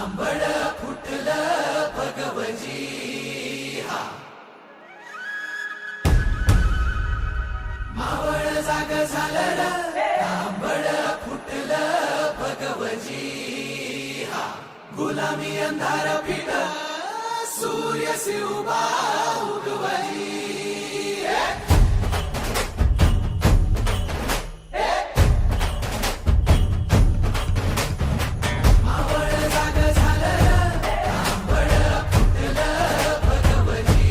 तांबड फुटलं भगवजी हा मावळ जाग झालं र तांबड फुटलं भगवजी हा गुलामी अंधार फिट सूर्य शिवबा उगवली तांबड फुटलं भगवती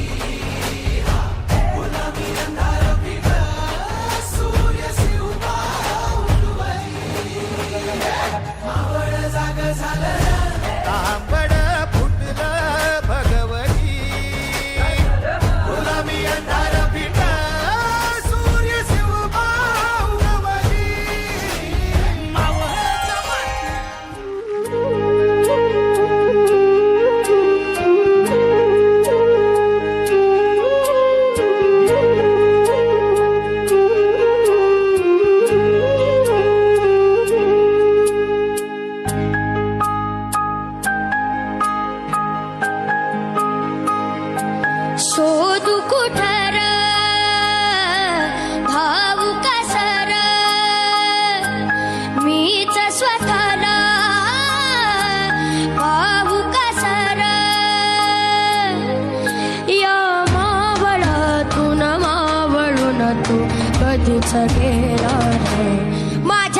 गुलामी अंधार फिट सूर्य शिवबा उगवली मावळच्या शोधू कुठर भाऊ कसर मीच स्वतःला भाऊ कसर या मावळातून मावळून तू कधीच गेला नाही माझ्या